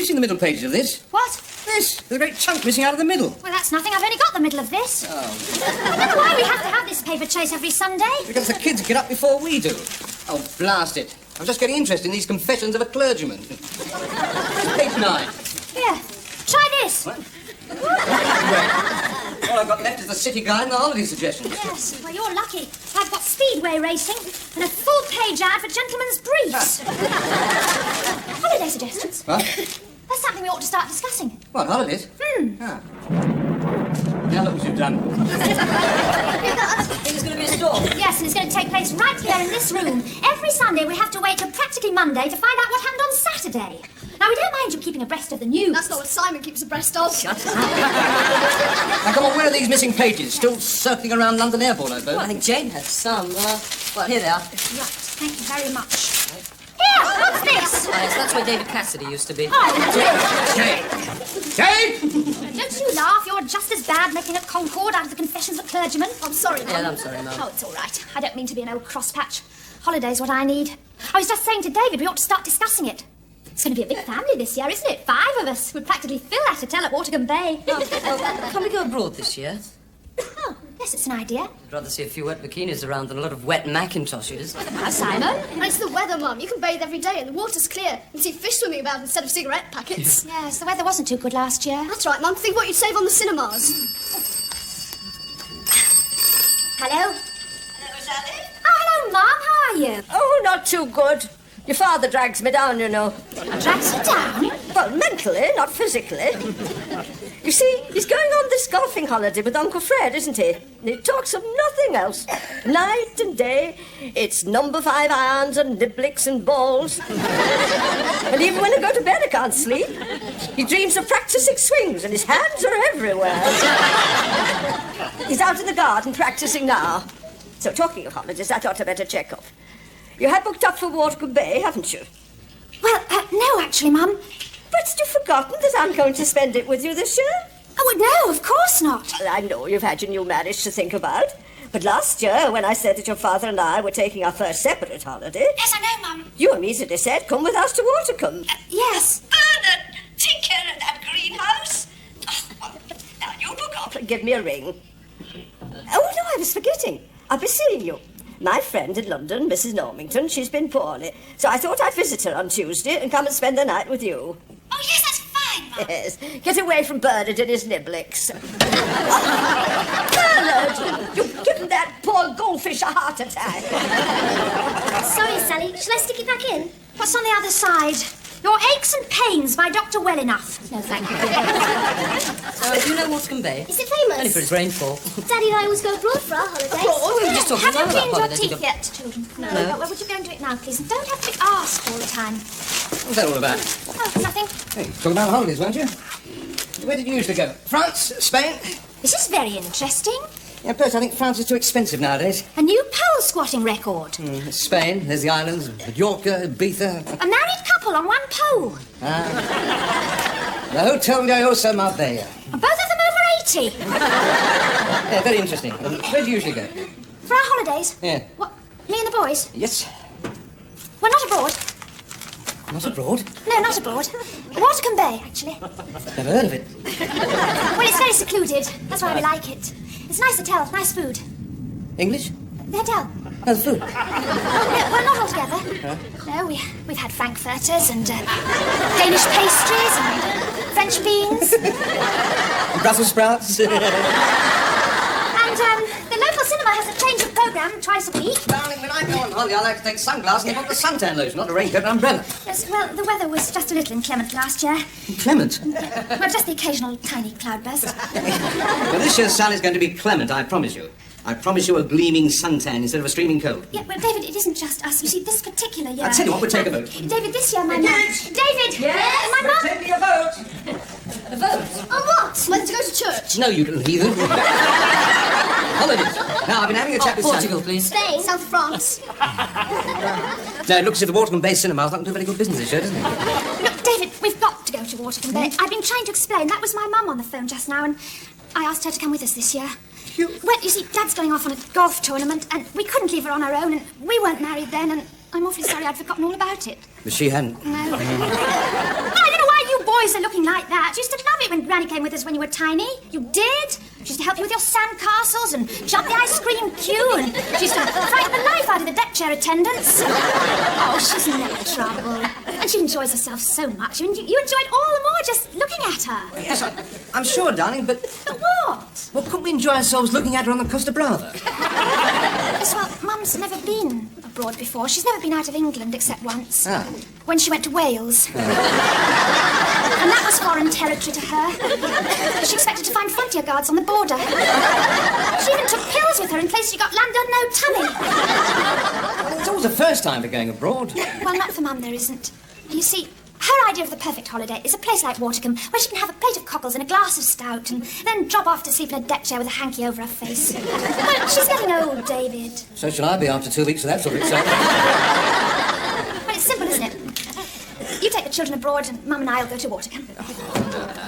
you seen the middle pages of this? What? This. There's a great chunk missing out of the middle. Well, that's nothing. I've only got the middle of this. Oh. Then why we have to have this paper chase every Sunday? Because the kids get up before we do. Oh, blast it. I'm just getting interested in these confessions of a clergyman. Page 9. Here, try this. What? All I've got left is the city guide and the holiday suggestions. Yes, well, you're lucky. I've got speedway racing and a full-page ad for gentlemen's briefs. Holiday suggestions? What? That's something we ought to start discussing. What, holidays? Ah. Now look what you've done. Think there's going to be a storm? Yes, and it's going to take place right here in this room. Every Sunday we have to wait till practically Monday to find out what happened on Saturday. Now, we don't mind you keeping abreast of the news. That's not what Simon keeps abreast of. Shut up. Now, come on, where are these missing pages? Still circling around London Airport, I suppose? Well, I think Jane has some. Well, here they are. Right, thank you very much. Here, what's this? Yes, that's where David Cassidy used to be. Jane! Don't you laugh. You're just as bad making a Concord out of the Confessions of a Clergyman. I'm sorry, Mum. Yeah, I'm sorry, Mum. Oh, it's all right. I don't mean to be an old crosspatch. Holiday's what I need. I was just saying to David we ought to start discussing it. It's going to be a big family this year, isn't it? 5 of us. We'd practically fill that hotel at Watercombe Bay. Can we go abroad this year? Oh, yes, it's an idea. I'd rather see a few wet bikinis around than a lot of wet Macintoshes. Now, Simon. And it's the weather, Mum. You can bathe every day and the water's clear. You can see fish swimming about instead of cigarette packets. Yes, the weather wasn't too good last year. That's right, Mum. Think what you'd save on the cinemas. Hello? Hello, Sally. Oh, hello, Mum. How are you? Oh, not too good. Your father drags me down, you know. Drags you down? Well, mentally, not physically. You see, he's going on this golfing holiday with Uncle Fred, isn't he? And he talks of nothing else. Night and day, it's number 5 irons and niblicks and balls. And even when I go to bed, I can't sleep. He dreams of practicing swings, and his hands are everywhere. He's out in the garden practicing now. So, talking of holidays, I thought I'd better check off. You had booked up for Watercombe Bay, haven't you? Well, no, actually, Mum. But you've forgotten that I'm going to spend it with you this year? Oh, no, of course not. Well, I know you've had your new marriage to think about. But last year, when I said that your father and I were taking our first separate holiday... Yes, I know, Mum. You immediately said, come with us to Watercombe. Yes. Bernard, tinker in that greenhouse. Oh, now, you look up. Give me a ring. Oh, no, I was forgetting. I'll be seeing you. My friend in London, Mrs. Normington, she's been poorly. So I thought I'd visit her on Tuesday and come and spend the night with you. Oh, yes, that's fine, Mum. Yes, get away from Bernard and his niblicks. Bernard, you've given that poor goldfish a heart attack. Sorry, Sally. Shall I stick it back in? What's on the other side? Your Aches and Pains by Dr. Wellenough. No, thank you. So, do you know Watercombe Bay? Is it famous? Only for its rainfall. Daddy and I always go abroad for our holidays. Oh, we were just talking Have you about cleaned your holidays. teeth yet, children? No. Well, would you go and do it now, please? And don't have to ask all the time. What's that all about? Oh, nothing. Hey, talking about holidays, weren't you? Where did you usually go? France? Spain? This is very interesting. Yeah, Bert, I think France is too expensive nowadays. A new pole squatting record. Spain, there's the islands, Mallorca, Ibiza. A married couple on one pole. The Hotel Gaiosa Marbella. And both of them over 80. Yeah, very interesting. Where do you usually go? For our holidays? Yeah. What, me and the boys? Yes. We're not abroad. Not abroad? No, not abroad. Watercombe Bay, actually. Never heard of it. Well, it's very secluded. That's why we like it. It's a nice hotel, nice food. English? The hotel. Oh, the food. Oh, no, well, not altogether. No, we've had frankfurters and Danish pastries and French beans. Brussels sprouts. And the local cinema has a change of programme twice a week. Darling, when I go on holiday, I like to take sunglasses and put the suntan lotion, not a raincoat and umbrella. Yes, well, the weather was just a little inclement last year. Clement? Well, just the occasional tiny cloudburst. Well, this year Sally's going to be clement, I promise you. I promise you a gleaming suntan instead of a streaming cold. Yeah, well, David, it isn't just us. You see, this particular year... I'll tell you what, we'll take a vote. David, this year, my mum... David! Yes? My mum... Take me a vote. A vote? On what? Whether to go to church? No, you little heathen. Holidays. Now, I've been having a chat with Portugal, please. Spain? South of France? No, it looks as if the Watercombe Bay Cinema's not going to do very good business this year, doesn't it? Look, David, we've got to go to Watercombe Bay. I've been trying to explain. That was my mum on the phone just now, and I asked her to come with us this year. Well, you see, Dad's going off on a golf tournament, and we couldn't leave her on our own, and we weren't married then, and I'm awfully sorry I'd forgotten all about it. But she hadn't. No. Well, I don't know why you boys are looking like that. You used to love it when Granny came with us when you were tiny. You did. She used to help you with your sand castles and jump the ice cream queue, and she used to frighten the life out of the deck chair attendants. Oh, she's never trouble. And she enjoys herself so much. You enjoy it all the more just looking at her. Yes, I'm sure, darling, but... But what? Well, couldn't we enjoy ourselves looking at her on the Costa Brava? Yes, well, Mum's never been abroad before. She's never been out of England except once. Ah. When she went to Wales. And that was foreign territory to her. She expected to find frontier guards on the border. She even took pills with her in case she got landed on no tummy. It's always the first time for going abroad. Well, not for Mum, there isn't. You see, her idea of the perfect holiday is a place like Watercombe where she can have a plate of cockles and a glass of stout and then drop off to sleep in a deck chair with a hanky over her face. Well, she's getting old, David. So shall I be after 2 weeks of that sort of stuff. Well, it's simple, isn't it? You take the children abroad and Mum and I'll go to Watercombe.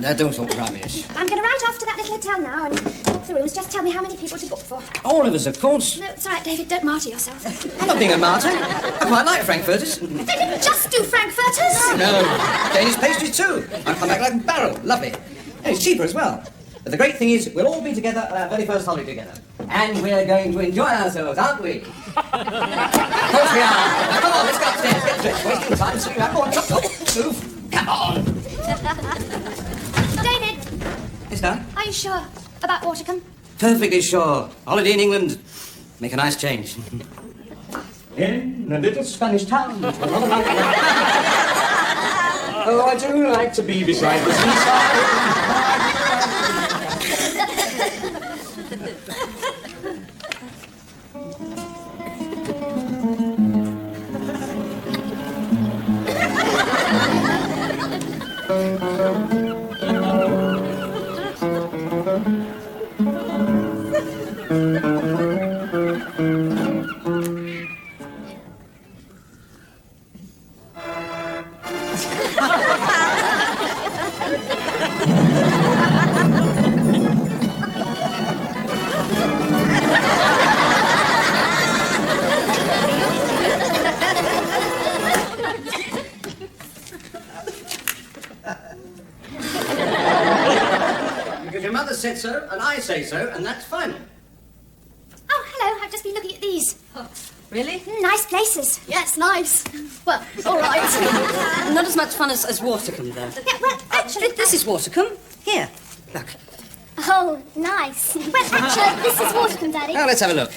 Now, don't talk rubbish. I'm going to ride off to that little hotel now and book the rooms. Just tell me how many people to book for. All of us, of course. No, it's all right, David. Don't martyr yourself. I'm not being a martyr. I quite like frankfurters. They didn't just do frankfurters. No, Danish pastries too. I come back like a barrel. Lovely. And it's cheaper as well. But the great thing is, we'll all be together on our very first holiday together. And we're going to enjoy ourselves, aren't we? Of course we are. Now, come on, let's go upstairs. Get dressed. Wasting time. So come on, chop, chop. Move. Come on. David, Yes, darling? are you sure about Watercombe? Perfectly sure. Holiday in England. Make a nice change. In a little Spanish town. Oh, I do like to be beside the seaside. Because your mother said so, and I say so, and that's final. Oh, hello. I've just been looking at these. Really? Nice places. Yes, nice. Well, all right. Not as much fun as Watercombe, though. Yeah, well, actually... This is Watercombe. Here, look. Oh, nice. Well, actually, this is Watercombe, Daddy. Now, let's have a look.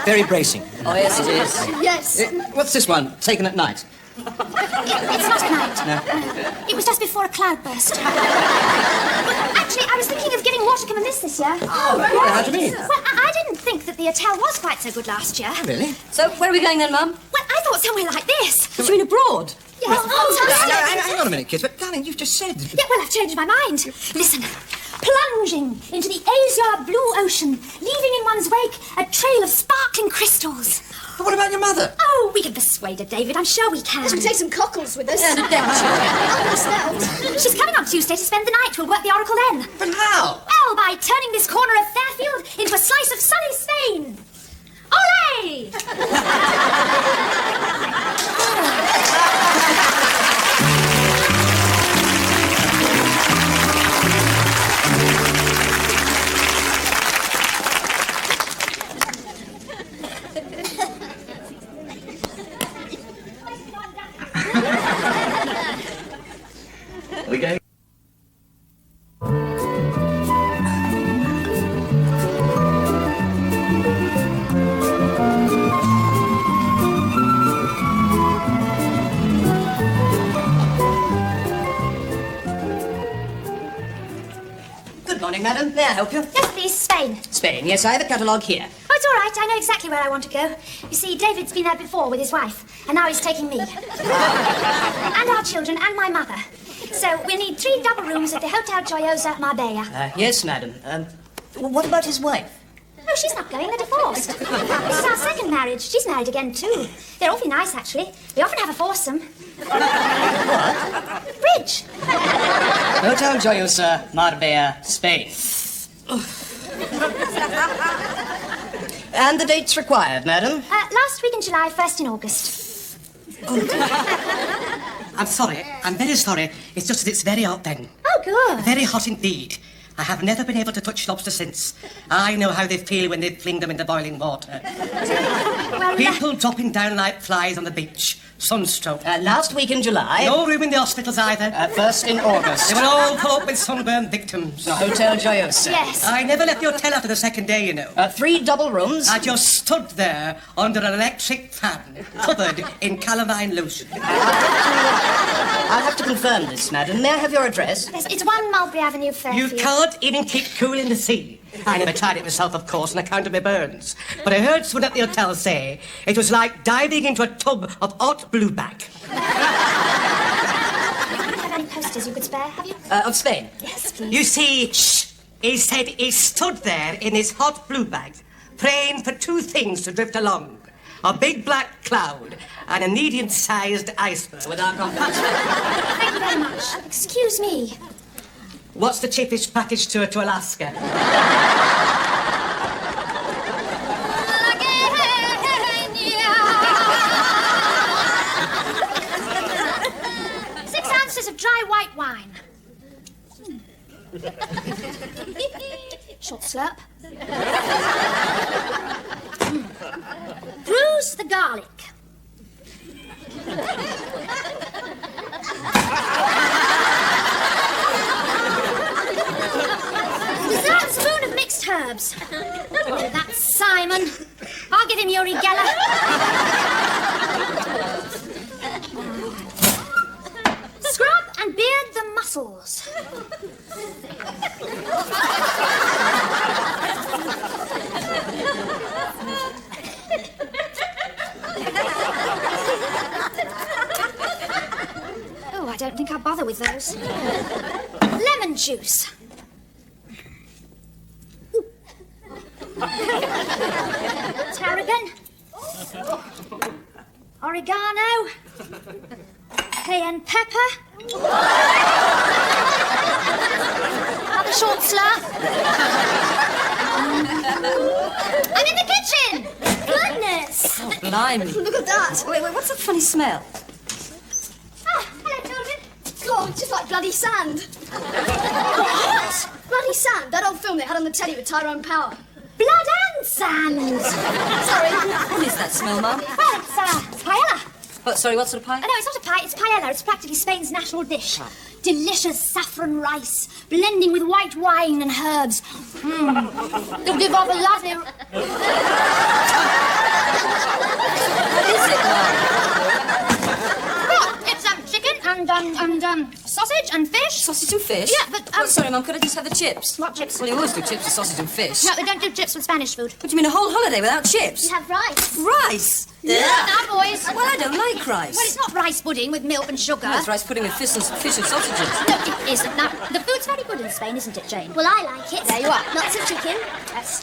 Very bracing. Oh, yes, it is. Yes. What's this one? Taken at night? It's not at night. No. It was just before a cloudburst. Actually, I was thinking of giving Watercombe a miss this year. Oh, right. How do you mean? Well, I didn't think that the hotel was quite so good last year. Really? So, where are we going then, Mum? Well, I thought somewhere like this. What, you mean abroad? Yes, fantastic. Hang on a minute, kids, but darling, you've just said... Yeah, well, I've changed my mind. Listen. Plunging into the azure blue ocean, leaving in one's wake a trail of sparkling crystals. But what about your mother? Oh, we can persuade her, David. I'm sure we can. We can take some cockles with us. She's coming on Tuesday to spend the night. We'll work the oracle then. But how? Well, by turning this corner of Fairfield into a slice of sunny Spain. Olé! Are we going? Good morning, madam. May I help you? Yes, please, Spain. Spain. Yes, I have a catalogue here. Oh, it's all right. I know exactly where I want to go. You see, David's been there before with his wife, and now he's taking me. And our children, and my mother. So we'll need 3 double rooms at the Hotel Joyosa, Marbella. Yes, madam. What about his wife? No, she's not going. They're divorced. This is our second marriage. She's married again, too. They're awfully nice, actually. We often have a foursome. Bridge. Hotel Joyosa, Marbella, Spain. And the dates required, madam? Last week in July, 1st in August. I'm sorry. I'm very sorry. It's just that it's very hot then. Oh, good. Very hot indeed. I have never been able to touch lobster since. I know how they feel when they fling them in the boiling water. People dropping down like flies on the beach. Sunstroke. Last week in July. No room in the hospitals either. First in August. They were all full up with sunburn victims. The Hotel Joyosa. Yes. I never left the hotel after the second day, you know. 3 double rooms. I just stood there under an electric fan, covered in calamine lotion. I'll have to confirm this, madam. May I have your address? Yes, it's 1 Mulberry Avenue, Fairfield. You can't even keep cool in the sea. I never tried it myself, of course, on account of my burns. But I heard someone at the hotel say it was like diving into a tub of hot blueback. Have any posters you could spare, have you? Of Spain. Yes, please. You see, he said he stood there in his hot blueback, praying for 2 things to drift along. A big black cloud and a medium-sized iceberg. With our compliments. Thank you very much. Excuse me. What's the cheapest package tour to Alaska? Six ounces of dry white wine. Short slurp. Bruise the garlic. Dessert spoon of mixed herbs. Oh, that's Simon. I'll give him Uri Geller. Scrub and beard the muscles. Oh, I don't think I'll bother with those. Lemon juice. Tarragon. Oregano. Cayenne pepper. Another short slurp. I'm in the kitchen! Goodness! Blimey. Look at that. Wait, what's that funny smell? Ah, hello, children. God, just like bloody sand. What? Bloody sand? That old film they had on the telly with Tyrone Power. Blood and sand. Sorry. What is that smell, Mum? Well, it's paella. Oh, sorry, what sort of pie? Oh, no, it's not a pie, it's paella. It's practically Spain's national dish. Delicious saffron rice, blending with white wine and herbs. To give off a lovely... What is it, Mum? Well, it's chicken and sausage and fish. Sausage and fish? Yeah, but, Oh, sorry, Mum, could I just have the chips? What chips? Well, you always do chips with sausage and fish. No, they don't do chips with Spanish food. What do you mean, a whole holiday without chips? You have rice. Rice? Now, boys. Well, I don't like rice. Well, it's not rice pudding with milk and sugar. No, it's rice pudding with fish and sausages. No, it isn't. Now, the food's very good in Spain, isn't it, Jane? Well, I like it. There you are. Lots of chicken. Yes.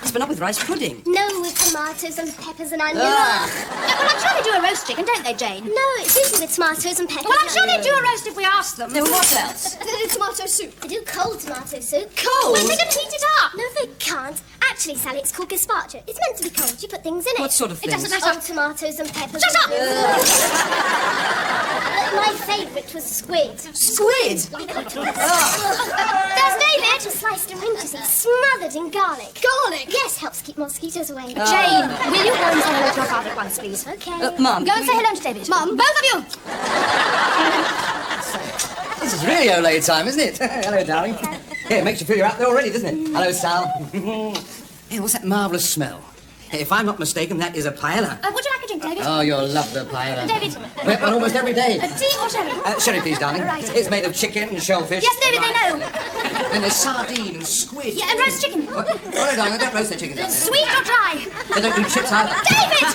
Yes, but not with rice pudding. No, with tomatoes and peppers and onions. Yeah, well, I'm sure they do a roast chicken, don't they, Jane? No, it's usually with tomatoes and peppers. Well, I'm and sure they onions. do a roast if we ask them. Then what else? They do tomato soup. They do cold tomato soup. Cold? Well, they can heat it up. No, they can't. Actually, Sally, it's called gazpacho. It's meant to be cold. You put things in it. What sort of It things? doesn't matter. Old tomatoes and peppers. Shut up! My favourite was squid. Squid? There's David. Sliced oranges, smothered in garlic. Garlic? Yes, helps keep mosquitoes away. Jane, will you go and say hello to your father at once, please? Okay. Mum. Go and say hello to David. Mum. Both of you. This is really Olay time, isn't it? Hello, darling. Yeah, it makes you feel you're out there already, doesn't it? Hello, Sal. Hey, what's that marvellous smell? Hey, if I'm not mistaken, that is a paella. Would you like a drink, David? Oh, you'll love the paella. David. We have one almost every day. Tea or sherry? Sherry, please, darling. Right. It's made of chicken and shellfish. Yes, David, they know. And there's sardine and squid. Yeah, and roast chicken. Oh, no, darling, I don't roast the chickens out there. Sweet or dry? They don't do chips either. David!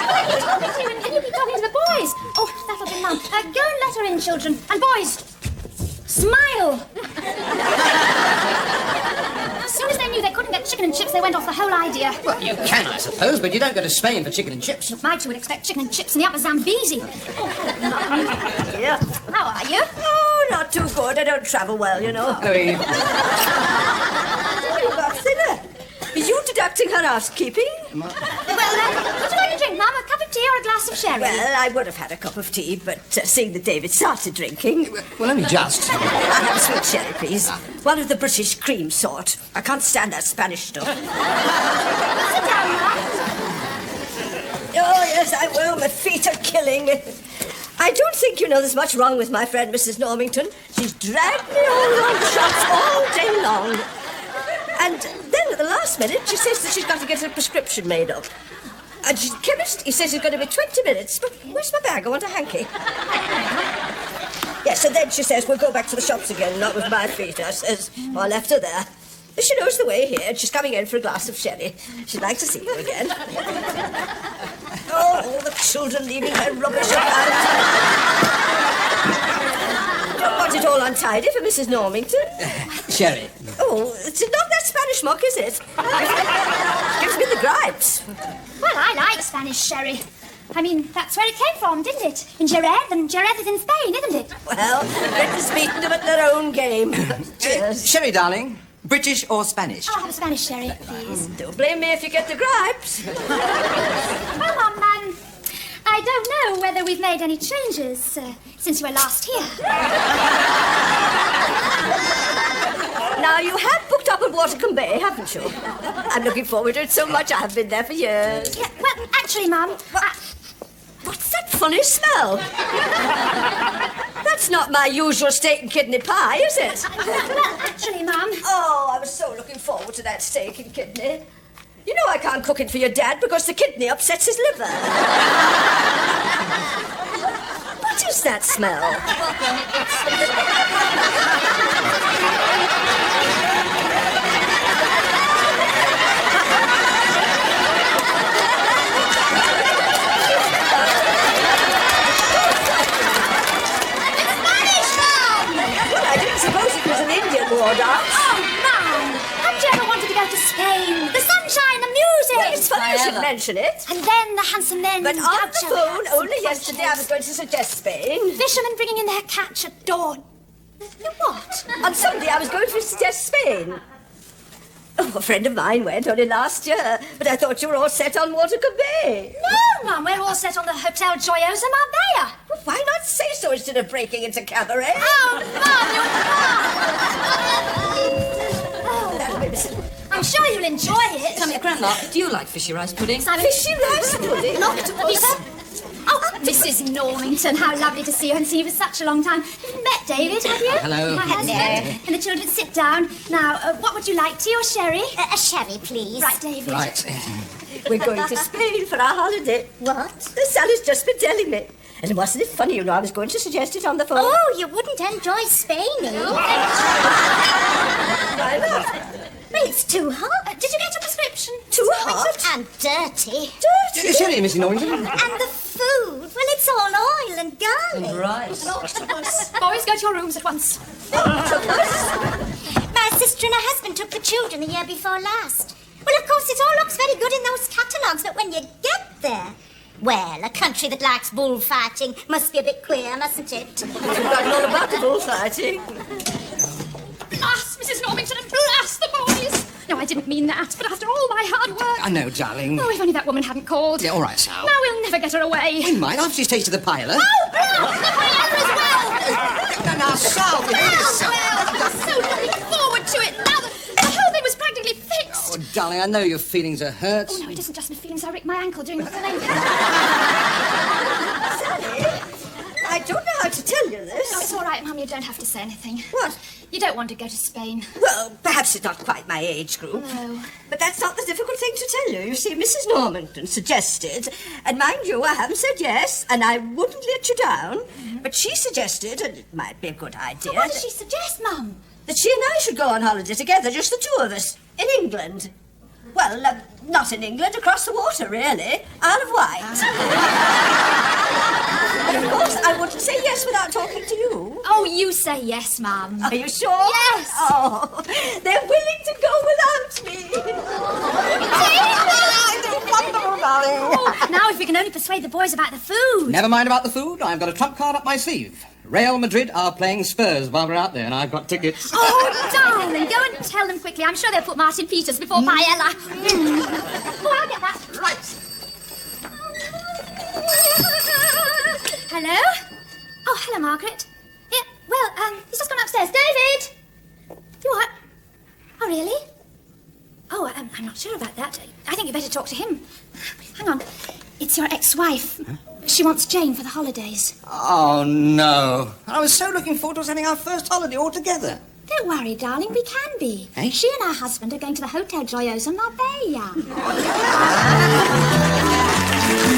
What are you talking to? And you keep talking to the boys. Oh, that'll be Mum. Go and let her in, children. And boys, smile. As soon as they knew they couldn't get chicken and chips, they went off the whole idea. Well, you can, I suppose, but you don't go to Spain for chicken and chips. My two would expect chicken and chips in the upper Zambezi. Yeah. How are you? Oh, not too good. I don't travel well, you know. Hello, Eve. You got thinner. You today conducting her housekeeping. Well, would you like a drink, Mum? A cup of tea or a glass of sherry? Well, I would have had a cup of tea, but seeing that David started drinking... Well, only just. I'll have a sweet sherry, please. One of the British cream sort. I can't stand that Spanish stuff. Sit down, Mum. Oh, yes, I will. My feet are killing me. I don't think you know there's much wrong with my friend Mrs. Normington. She's dragged me all around the shops all day long. And then at the last minute, she says that she's got to get a prescription made up. And she's a chemist. He says it's going to be 20 minutes. But where's my bag? I want a hanky. Yes, and then she says we'll go back to the shops again, not with my feet. I says, I left her there. She knows the way here, and she's coming in for a glass of sherry. She'd like to see you again. Oh, all the children leaving their rubbish about. Don't want it all untidy for Mrs. Normington. Sherry. Oh, it's not that Spanish muck, is it? Gives me the gripes. Well, I like Spanish sherry. I mean, that's where it came from, didn't it? In Jerez, and Jerez is in Spain, isn't it? Well, let's beat them at their own game. Cheers. Sherry, darling. British or Spanish? I'll have a Spanish sherry, please. Don't blame me if you get the gripes. Well, Mum, I don't know whether we've made any changes since you were last here. Now, you have booked up at Watercombe Bay, haven't you? I'm looking forward to it so much. I have been there for years. Yeah, well, actually, Mum, What's that funny smell? That's not my usual steak and kidney pie, is it? well, actually, Mum. Oh, I was so looking forward to that steak and kidney. You know I can't cook it for your dad because the kidney upsets his liver. What is that smell? I didn't suppose it was an Indian war dance. Oh, Mum, haven't you ever wanted to go to Spain? The sunshine, the music. Well, it's funny you should mention it. And then the handsome men. But on the gaucho phone, hats and only French yesterday, I was going to suggest Spain. fishermen bringing in their catch at dawn. The what? On Sunday, I was going to suggest Spain. Oh, a friend of mine went only last year, but I thought you were all set on Watercombe Bay. No, Mum, we're all set on the Hotel Joyosa Marbella. Well, why not say so instead of breaking into cabaret? Oh, Mum, you're I'm sure you'll enjoy it. Tell me, Grandma, do you like fishy rice pudding? Simon, Fishy rice pudding? Oh, Mrs. Normington, how lovely to see you and see you for such a long time. You've met David, have you? Hello. My husband. And the children, sit down. Now, what would you like, tea or sherry? A sherry, please. Right, David. Right. We're going to Spain for our holiday. What? Sally's just been telling me. And wasn't it funny, you know, I was going to suggest it on the phone. Oh, you wouldn't enjoy Spain, Why not? Well, it's too hot. Did you get a prescription? Too hot? And dirty. Dirty? Sherry, Mrs. Norrington. And the food, well, it's all oil and garlic. Right. Boys, go to your rooms at once. My sister and her husband took the children the year before last. Well, of course, it all looks very good in those catalogues, but when you get there... Well, a country that likes bullfighting must be a bit queer, mustn't it? You've forgotten all about the bullfighting. Blast Mrs. Normington and blast the boys. No, I didn't mean that, but after all my hard work... I know, darling. Oh, if only that woman hadn't called. Yeah, all right, Sal. Now we'll never get her away. In mind, after she's tasted the paella. Oh, blast the paella as well! Now, Sal, I'm so looking forward to it now that the whole thing was practically fixed. Oh, darling, I know your feelings are hurt. Oh, no, it isn't just my feelings. I ripped my ankle doing the flamenco. Sally, I don't know how to tell you this. No, it's all right, Mum. You don't have to say anything. What? You don't want to go to Spain. Well, perhaps it's not quite my age group. No. But that's not the difficult thing to tell you. You see, Mrs. Normington suggested, and mind you, I haven't said yes, and I wouldn't let you down, but she suggested, and it might be a good idea, What did she suggest, Mum? that she and I should go on holiday together, just the two of us, in England. Well, not in England, across the water, really. Isle of Wight. And of course, I wouldn't say yes without talking to you. Oh, you say yes, Mum. Are you sure? Yes. Oh, they're willing to go without me. Wonderful, darling. Oh, now if we can only persuade the boys about the food. Never mind about the food. I've got a trump card up my sleeve. Real Madrid are playing Spurs while we're out there, and I've got tickets. Oh, darling, go and tell them quickly. I'm sure they'll put Martin Peters before paella. I think you better talk to him. Hang on. It's your ex-wife. Huh? She wants Jane for the holidays. Oh, no. I was so looking forward to us having our first holiday all together. Don't worry, darling, we can be. Eh? She and her husband are going to the Hotel Joyoso Marbella.